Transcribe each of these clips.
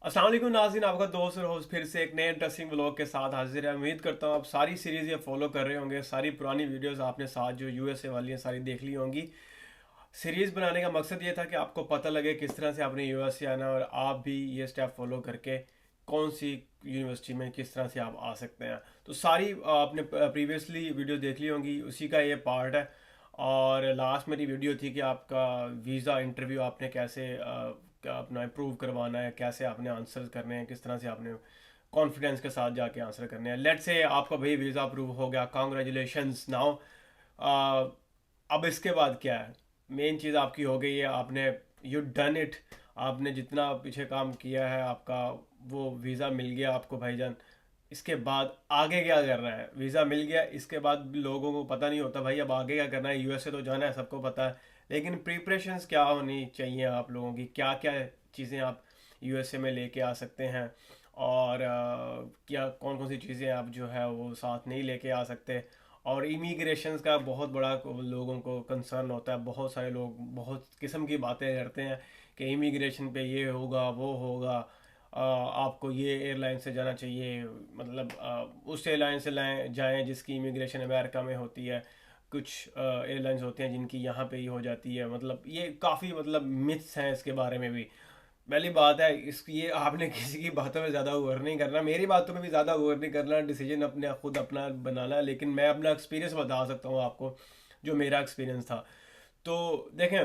अस्सलाम वालेकुम नाज़रीन, आपका दोस्त और होस्ट फिर से एक नए इंटरेस्टिंग व्लॉग के साथ हाजिर है। उम्मीद करता हूँ आप सारी सीरीज़ ये फॉलो कर रहे होंगे। सारी पुरानी वीडियोस आपने साथ जो यूएसए वाली हैं सारी देख ली होंगी। सीरीज़ बनाने का मकसद ये था कि आपको पता लगे किस तरह से आपने यूएसए आना और आप भी ये स्टेप फॉलो करके कौन सी यूनिवर्सिटी में किस तरह से आप आ सकते हैं। तो सारी आपने प्रीवियसली वीडियो देख ली होंगी, उसी का ये पार्ट है। और लास्ट मेरी वीडियो थी कि आपका वीज़ा इंटरव्यू आपने कैसे अपना इम्प्रूव करवाना है, कैसे आपने आंसर करने हैं, किस तरह से आपने कॉन्फिडेंस के साथ जाके आंसर करने हैं। लेट्स से आपका भाई वीज़ा अप्रूव हो गया, कॉन्ग्रेचुलेशंस। नाउ अब इसके बाद क्या है? मेन चीज़ आपकी हो गई है, आपने यू डन इट। आपने जितना पीछे काम किया है आपका वो वीज़ा मिल गया आपको भाईजान। इसके बाद आगे क्या करना है? वीज़ा मिल गया, इसके बाद भी लोगों को पता नहीं होता भाई अब आगे क्या करना है। यूएसए तो जाना है, सबको पता है, लेकिन प्रिपरेशंस क्या होनी चाहिए आप लोगों की, क्या क्या चीज़ें आप यूएसए में लेके आ सकते हैं और क्या कौन कौन सी चीज़ें आप जो है वो साथ नहीं लेके आ सकते। और इमिग्रेशन का बहुत बड़ा लोगों को कंसर्न होता है। बहुत सारे लोग बहुत किस्म की बातें करते हैं कि इमिग्रेशन पे ये होगा वो होगा, आपको ये एयरलाइन से जाना चाहिए, मतलब उस एयरलाइन से लाएँ जाएँ जिसकी इमिग्रेशन अमेरिका में होती है। कुछ एयरलाइंस होती हैं जिनकी यहाँ पे ही हो जाती है। मतलब ये काफ़ी मतलब मिथ्स हैं इसके बारे में भी। पहली बात है इसकी, ये आपने किसी की बातों में ज़्यादा गौर नहीं करना, मेरी बातों में भी ज़्यादा गौर नहीं करना, डिसीजन अपने खुद अपना बनाना है। लेकिन मैं अपना एक्सपीरियंस बता सकता हूँ आपको, जो मेरा एक्सपीरियंस था। तो देखें,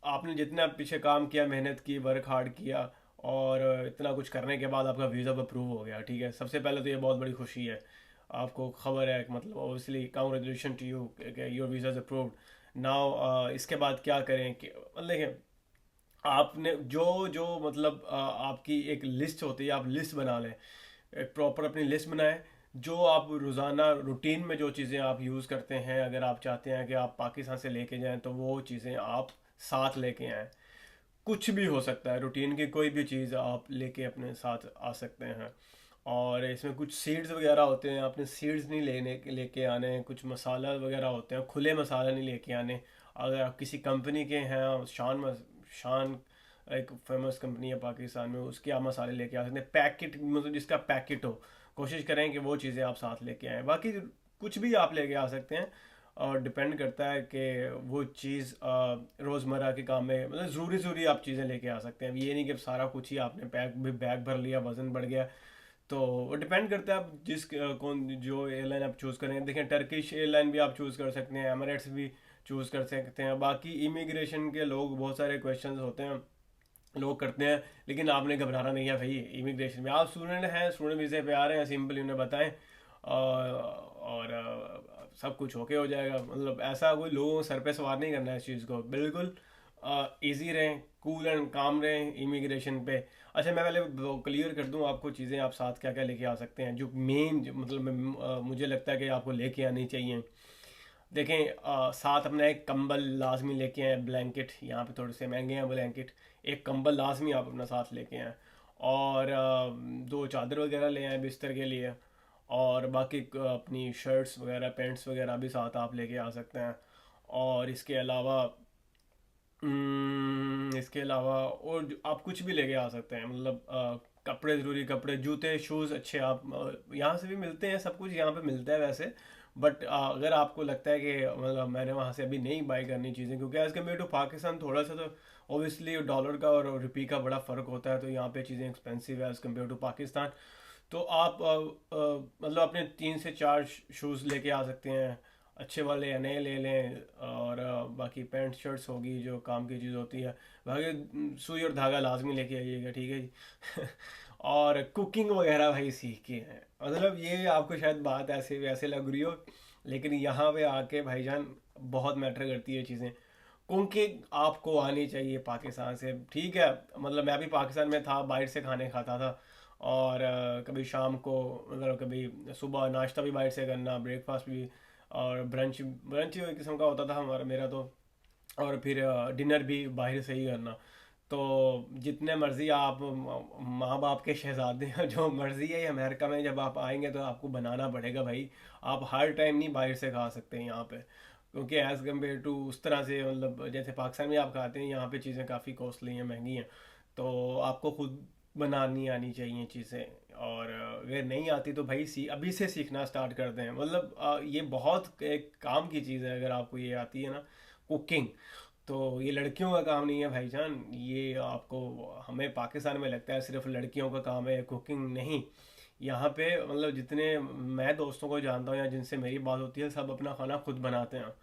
आपने जितना पीछे काम किया, मेहनत की, वर्क हार्ड किया और इतना कुछ करने के बाद आपका वीज़ा अप्रूव हो गया, ठीक है। सबसे पहले तो ये बहुत बड़ी खुशी है, आपको खबर है, मतलब obviously congratulation to you, your visa approved. Now इसके बाद क्या करें कि मतलब देखें, आपने जो जो मतलब आपकी एक लिस्ट होती है, आप लिस्ट बना लें, एक प्रॉपर अपनी लिस्ट बनाएं। जो आप रोज़ाना रूटीन में जो चीज़ें आप यूज़ करते हैं, अगर आप चाहते हैं कि आप पाकिस्तान से लेके जाएं तो वो चीज़ें आप साथ लेके आएँ। कुछ भी हो सकता है, रूटीन की कोई भी चीज़ आप लेके अपने साथ आ सकते हैं। और इसमें कुछ सीड्स वगैरह होते हैं, आपने सीड्स नहीं लेके आने हैं। कुछ मसाला वगैरह होते हैं, खुले मसाला नहीं लेके आने। अगर आप किसी कंपनी के हैं, शान एक फेमस कंपनी है पाकिस्तान में, उसके आप मसाले लेके आ सकते हैं। पैकेट मतलब जिसका पैकेट हो, कोशिश करें कि वो चीज़ें आप साथ लेके आएँ। बाकी कुछ भी आप लेके आ सकते हैं, और डिपेंड करता है कि वो चीज़ रोज़मर्रा के काम में मतलब ज़रूरी आप चीज़ें लेके आ सकते हैं। अब ये नहीं कि सारा कुछ ही आपने बैग भर लिया, वज़न बढ़ गया। तो वो डिपेंड करता है आप जिस कौन जो एयरलाइन आप चूज़ करें। देखें, टर्किश एयरलाइन भी आप चूज़ कर सकते हैं, एमिरेट्स भी चूज़ कर सकते हैं। बाकी इमिग्रेशन के लोग बहुत सारे क्वेश्चंस होते हैं, लोग करते हैं, लेकिन आपने घबराना नहीं है भाई। इमिग्रेशन में आप स्टूडेंट हैं, स्टूडेंट वीज़े पे आ रहे हैं, सिंपली उन्हें बताएं और सब कुछ ओके हो जाएगा। मतलब ऐसा कोई लोगों को सर पे सवार नहीं करना है इस चीज़ को, बिल्कुल इजी रहें, कूल एंड काम रहें इमिग्रेशन पे। अच्छा, मैं पहले क्लियर कर दूं आपको चीज़ें आप साथ क्या क्या लेके आ सकते हैं, जो मेन मतलब मुझे लगता है कि आपको लेके आनी चाहिए। देखें, साथ अपना एक कंबल लाजमी लेके आए, ब्लैंकेट, यहाँ पे थोड़े से महंगे हैं ब्लैंकेट। एक कंबल लाजमी आप अपना साथ लेके आएँ, और दो चादर वगैरह ले आए बिस्तर के लिए। और बाकी अपनी शर्ट्स वगैरह, पैंट्स वगैरह भी साथ आप लेके आ सकते हैं। और इसके अलावा इसके अलावा और आप कुछ भी लेके आ सकते हैं, मतलब कपड़े, ज़रूरी कपड़े, जूते, शूज़ अच्छे आप यहाँ से भी मिलते हैं, सब कुछ यहाँ पे मिलता है वैसे। बट अगर आपको लगता है कि मतलब मैंने वहाँ से अभी नहीं बाई करनी चीज़ें, क्योंकि एज़ कम्पेयर टू पाकिस्तान थोड़ा सा तो ओबियसली डॉलर का और रुपये का बड़ा फ़र्क होता है, तो यहाँ पे चीज़ें एक्सपेंसिव है एज़ कम्पेयर टू पाकिस्तान। तो आप मतलब अपने 3 से 4 शूज़ लेके आ सकते हैं, अच्छे वाले या नए ले लें। और बाकी पैंट शर्ट्स होगी जो काम की चीज़ होती है। बाकी सुई और धागा लाजमी लेके आइएगा, ठीक है जी। और कुकिंग वगैरह भाई सीख के हैं, मतलब ये आपको शायद बात ऐसे वैसे लग रही हो, लेकिन यहाँ पे आके भाईजान बहुत मैटर करती है चीज़ें। कुकिंग आपको आनी चाहिए पाकिस्तान से, ठीक है। मतलब मैं भी पाकिस्तान में था, बाहर से खाने खाता था। और कभी शाम को, मतलब कभी सुबह नाश्ता भी बाहर से करना, ब्रेकफास्ट भी, और ब्रंच ब्रंच एक किस्म का होता था हमारा, मेरा तो। और फिर डिनर भी बाहर से ही करना। तो जितने मर्ज़ी आप माँ बाप के शहजादे हैं, जो मर्ज़ी है, ये अमेरिका में जब आप आएंगे तो आपको बनाना पड़ेगा भाई। आप हर टाइम नहीं बाहर से खा सकते हैं यहाँ पे, क्योंकि एज़ कम्पेयर टू उस तरह से, मतलब जैसे पाकिस्तान में आप खाते हैं, यहाँ पे चीज़ें काफ़ी कॉस्टली हैं, महंगी हैं। तो आपको खुद बनानी आनी चाहिए चीज़ें। और अगर नहीं आती तो भाई अभी से सीखना स्टार्ट कर दें। मतलब ये बहुत एक काम की चीज़ है अगर आपको ये आती है ना, कुकिंग। तो ये लड़कियों का काम नहीं है भाईजान, ये आपको, हमें पाकिस्तान में लगता है सिर्फ लड़कियों का काम है कुकिंग, नहीं। यहाँ पे मतलब जितने मैं दोस्तों को जानता हूँ या जिनसे मेरी बात होती है, सब अपना खाना खुद बनाते हैं।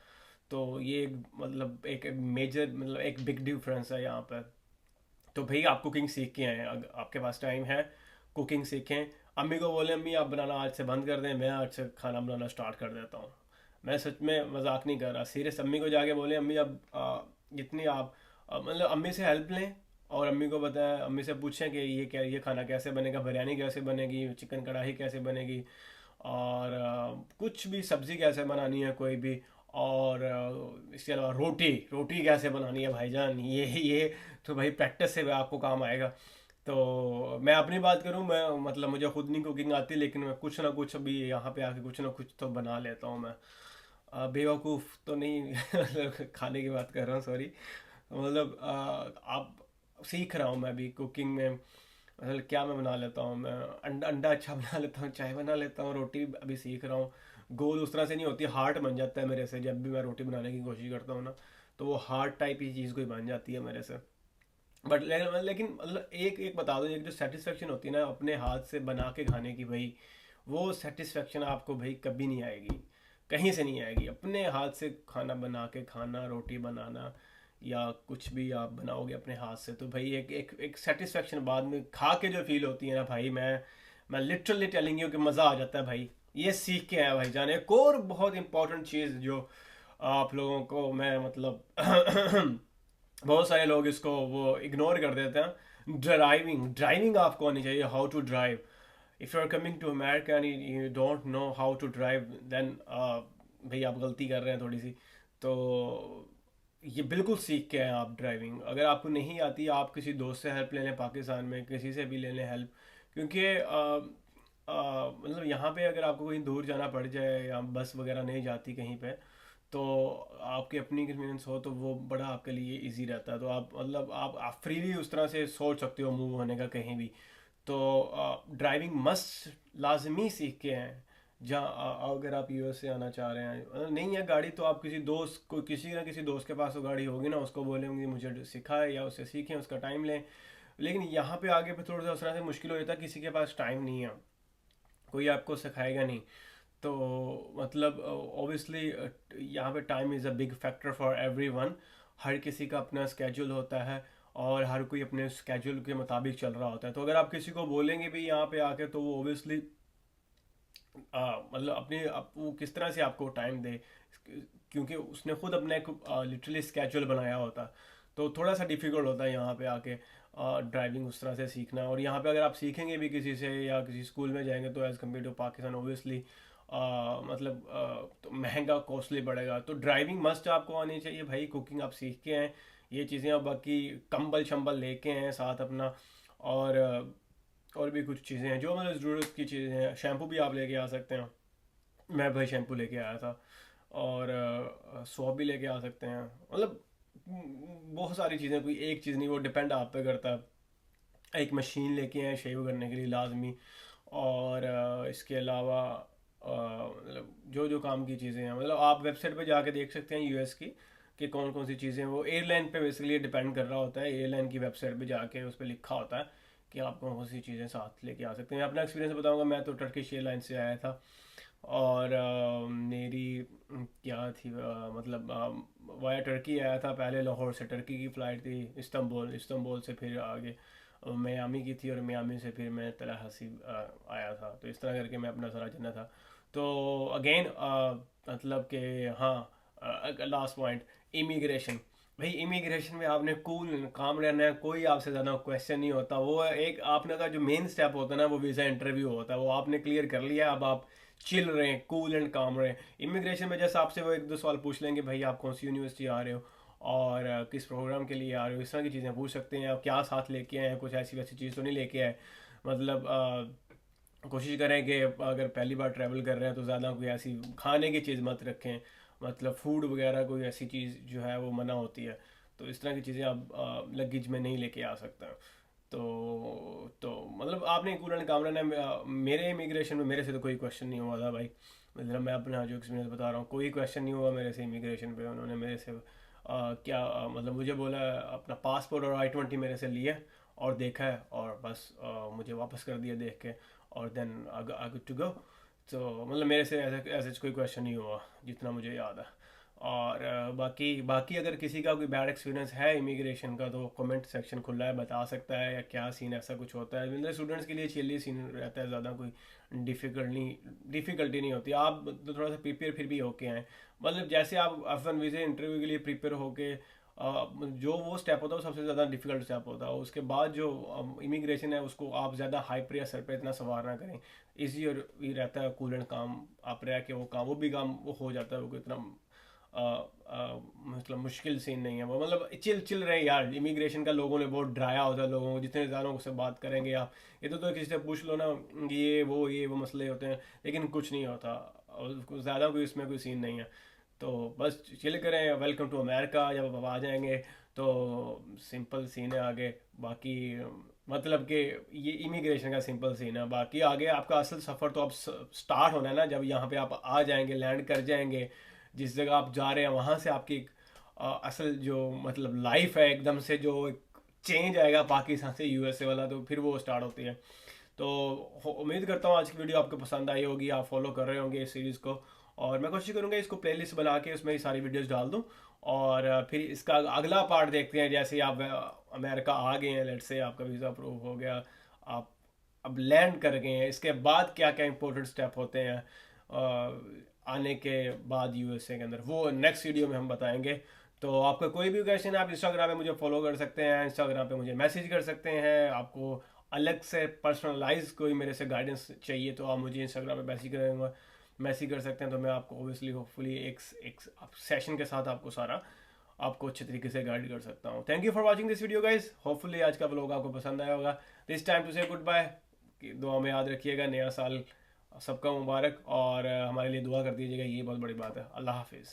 तो ये मतलब एक मेजर, मतलब एक बिग डिफरेंस है यहाँ पे। तो भाई आप कुकिंग सीख के आए, अगर आपके पास टाइम है कुकिंग सीखें। अम्मी को बोले अम्मी आप बनाना आज से बंद कर दें, मैं आज से खाना बनाना स्टार्ट कर देता हूँ। मैं सच में मजाक नहीं कर रहा, सीरियस। अम्मी को जाके बोले अम्मी अब जितनी आप मतलब अम्मी से हेल्प लें, और अम्मी को बताएं, अम्मी से पूछें कि ये क्या, ये खाना कैसे बनेगा, बिरयानी कैसे बनेगी, चिकन कढ़ाई कैसे बनेगी, और कुछ भी सब्ज़ी कैसे बनानी है कोई भी। और इसके अलावा रोटी रोटी कैसे बनानी है भाईजान, ये तो भाई प्रैक्टिस से आपको काम आएगा। तो मैं अपनी बात करूं, मैं मतलब मुझे खुद नहीं कुकिंग आती, लेकिन मैं कुछ ना कुछ अभी यहाँ पे आके कुछ ना कुछ तो बना लेता हूँ मैं। बेवकूफ़ तो नहीं मतलब खाने की बात कर रहा हूँ, सॉरी। मतलब आप सीख रहा हूँ मैं भी कुकिंग में। मतलब क्या मैं बना लेता हूँ मैं, अंडा अंडा अच्छा बना लेता हूँ, चाय बना लेता हूँ, रोटी अभी सीख रहा हूँ। गोल उस तरह से नहीं होती, हार्ड बन जाता है मेरे से जब भी मैं रोटी बनाने की कोशिश करता हूँ ना। तो वो हार्ड टाइप की चीज़ कोई बन जाती है मेरे से। बट लेकिन मतलब एक एक बता दो, एक जो सेटिस्फेक्शन होती है ना अपने हाथ से बना के खाने की भाई, वो सेटिस्फेक्शन आपको भाई कभी नहीं आएगी, कहीं से नहीं आएगी। अपने हाथ से खाना बना के खाना, रोटी बनाना या कुछ भी आप बनाओगे अपने हाथ से, तो भाई एक एक एक सेटिस्फेक्शन बाद में खा के जो फील होती है ना भाई, मैं लिटरली टेलिंग यू कि मज़ा आ जाता है भाई। ये सीख के आया भाई जान। एक और बहुत इंपॉर्टेंट चीज़ जो आप लोगों को मैं मतलब बहुत सारे लोग इसको वो इग्नोर कर देते हैं, ड्राइविंग। ड्राइविंग आपको आनी चाहिए, how to drive. If you are coming to America and you don't know how to drive, then भाई आप गलती कर रहे हैं थोड़ी सी। तो ये बिल्कुल सीख के आए आप ड्राइविंग। अगर आपको नहीं आती, आप किसी दोस्त से हेल्प ले लें, पाकिस्तान में किसी से भी ले लें हेल्प। क्योंकि मतलब यहाँ पे अगर आपको कहीं दूर जाना पड़ जाए या बस वगैरह नहीं जाती कहीं पे, तो आपकी अपनी कन्वीनियंस हो तो वो बड़ा आपके लिए इजी रहता है। तो आप मतलब आप फ्रीली उस तरह से सोच सकते हो मूव होने का कहीं भी। तो ड्राइविंग मस्ट लाजमी सीख के हैं। जहाँ अगर आप यूएस से आना चाह रहे हैं, नहीं है गाड़ी, तो आप किसी दोस्त को, किसी ना किसी दोस्त के पास वो गाड़ी होगी ना, उसको बोलेंगे मुझे सिखाए या उससे सीखें, उसका टाइम लें। लेकिन यहाँ पे आगे पे थोड़ा सा उस तरह से मुश्किल हो जाता है, किसी के पास टाइम नहीं है, कोई आपको सिखाएगा नहीं। तो मतलब ऑब्वियसली यहाँ पे time is a big factor for everyone. हर किसी का अपना स्केड्यूल होता है, और हर कोई अपने स्केड्यूल के मुताबिक चल रहा होता है। तो अगर आप किसी को बोलेंगे भी यहाँ पे आके, तो वो ऑब्वियसली मतलब अपने वो किस तरह से आपको टाइम दे, क्योंकि उसने खुद अपना एक लिटरली स्केड्यूल बनाया होता है। तो थोड़ा सा डिफिकल्ट होता है यहाँ पे आके ड्राइविंग उस तरह से सीखना। और यहाँ पे अगर आप सीखेंगे भी किसी से या किसी स्कूल में जाएंगे, तो as compare to Pakistan obviously मतलब तो महंगा कॉस्टली पड़ेगा। तो ड्राइविंग मस्ट आपको आनी चाहिए भाई। कुकिंग आप सीख के हैं, ये चीज़ें, आप बाकी कंबल शंबल लेके हैं साथ अपना। और और भी कुछ चीज़ें हैं जो मतलब ज़रूरत की चीज़ें हैं। शैम्पू भी आप लेके आ सकते हैं, मैं भाई शैम्पू लेके आया था। और सोप भी लेके आ सकते हैं। मतलब बहुत सारी चीज़ें, कोई एक चीज़ नहीं, वो डिपेंड आप पे करता है। एक मशीन लेके आए शेव करने के लिए लाजमी। और इसके अलावा मतलब जो जो काम की चीज़ें हैं, मतलब आप वेबसाइट पे जाके देख सकते हैं यूएस की कि कौन कौन सी चीज़ें, वो एयरलाइन पे बेसिकली डिपेंड कर रहा होता है। एयरलाइन की वेबसाइट पे जाके उस पर लिखा होता है कि आप कौन कौन सी चीज़ें साथ लेके आ सकते हैं। अपना एक्सपीरियंस बताऊंगा, मैं तो टर्किश एयरलाइन से आया था। और मेरी क्या थी मतलब वाया टर्की आया था पहले। लाहौर से टर्की की फ़्लाइट थी, इस्तांबुल, इस्तांबुल से फिर आगे मियामी की थी, और मियामी से फिर मैं तलाहसी आया था। तो इस तरह करके मैं अपना सारा जाना था। तो अगेन मतलब कि हाँ, लास्ट पॉइंट, इमिग्रेशन। भाई इमिग्रेशन में आपने कूल काम रहना है, कोई आपसे ज़्यादा क्वेश्चन नहीं होता। वो एक आपने का जो मेन स्टेप होता है ना, वो वीज़ा इंटरव्यू होता है, वो आपने क्लियर कर लिया, अब आप चिल रहे हैं, कूल एंड काम रहे हैं। इमिग्रेशन में जैसे आपसे वो एक दो सवाल पूछ लेंगे, भाई आप कौन सी यूनिवर्सिटी आ रहे हो, और किस प्रोग्राम के लिए आ रहे हो, इस तरह की चीज़ें पूछ सकते हैं। आप क्या साथ लेके आए हैं, कुछ ऐसी वैसी चीज़ तो नहीं लेके आए। मतलब कोशिश करें कि अगर पहली बार ट्रैवल कर रहे हैं तो ज़्यादा कोई ऐसी खाने की चीज़ मत रखें। मतलब फूड वगैरह कोई ऐसी चीज़ जो है वो मना होती है। तो इस तरह की चीज़ें आप लगेज में नहीं लेके आ सकते हैं। तो मतलब आपने कूलेंट कामरा ने मेरे इमिग्रेशन में मेरे से तो कोई क्वेश्चन नहीं हुआ था भाई। मतलब मैं अपना जो एक्सपीरियंस बता रहा हूँ, कोई क्वेश्चन नहीं हुआ मेरे से इमिग्रेशन पे। उन्होंने मेरे से क्या मतलब मुझे बोला, अपना पासपोर्ट और I-20 मेरे से लिए और देखा है, और बस मुझे वापस कर दिया देख के, और then I good to go. तो मतलब मेरे से ऐसा ऐसा कोई क्वेश्चन नहीं हुआ जितना मुझे याद है। और बाकी बाकी अगर किसी का कोई बैड एक्सपीरियंस है इमिग्रेशन का तो कमेंट सेक्शन खुला है, बता सकता है या क्या सीन ऐसा कुछ होता है। मतलब स्टूडेंट्स के लिए चिल ही सीन रहता है, ज़्यादा कोई डिफ़िकल्टी नहीं होती। आप तो थोड़ा सा प्रिपेयर फिर भी होके आएँ। मतलब जैसे आप F1 वीज़े इंटरव्यू के लिए प्रिपेयर होके जो वो स्टेप होता है वो सबसे ज़्यादा डिफिकल्ट स्टेप होता है। उसके बाद जो इमिग्रेशन है उसको आप ज़्यादा हाई प्रेशर सर पे इतना सवार ना करें। ईजी और भी रहता है, कूलेंट काम आप रह के वो भी काम वो हो जाता है। वो इतना मतलब मुश्किल सीन नहीं है वो। मतलब चिल चिल रहे यार। इमिग्रेशन का लोगों ने बहुत डराया होता है लोगों को, जितने ज़्यादा से बात करेंगे आप। ये तो किसी से पूछ लो ना, ये वो मसले होते हैं, लेकिन कुछ नहीं होता। और ज़्यादा कोई इसमें कोई सीन नहीं है। तो बस चिल करें, वेलकम टू अमेरिका। जब आप आ जाएंगे तो सिंपल सीन है आगे। बाकी मतलब कि ये इमिग्रेशन का सिंपल सीन है। बाकी आगे आपका असल सफ़र तो अब स्टार्ट होना है ना, जब यहाँ पे आप आ जाएंगे, लैंड कर जाएंगे जिस जगह आप जा रहे हैं, वहाँ से आपकी असल जो मतलब लाइफ है एकदम से जो चेंज आएगा पाकिस्तान से USA वाला, तो फिर वो स्टार्ट होती है। तो उम्मीद करता हूँ आज की वीडियो आपको पसंद आई होगी, आप फॉलो कर रहे होंगे इस सीरीज़ को। और मैं कोशिश करूँगा इसको प्लेलिस्ट बना के उसमें ये सारी वीडियोस डाल दूँ। और फिर इसका अगला पार्ट देखते हैं। जैसे आप अमेरिका आ गए हैं, लेट से आपका वीज़ा अप्रूव हो गया, आप अब लैंड कर गए हैं, इसके बाद क्या क्या इंपॉर्टेंट स्टेप होते हैं आने के बाद USA के अंदर, वो नेक्स्ट वीडियो में हम बताएंगे। तो आपका कोई भी क्वेश्चन है आप इंस्टाग्राम पे मुझे फॉलो कर सकते हैं, इंस्टाग्राम पे मुझे मैसेज कर सकते हैं। आपको अलग से पर्सनलाइज कोई मेरे से गाइडेंस चाहिए तो आप मुझे इंस्टाग्राम पे मैसेज कर सकते हैं। तो मैं आपको ओबियसली होपफुली एक सेशन के साथ आपको सारा आपको अच्छे तरीके से गाइड कर सकता हूँ। Thank you for watching this video guys. Hopefully आज का व्लॉग आपको पसंद आया होगा। दिस टाइम टू से गुड बाय। दुआ में याद रखिएगा, नया साल सबका मुबारक, और हमारे लिए दुआ कर दीजिएगा, ये बहुत बड़ी बात है। अल्लाह हाफिज़।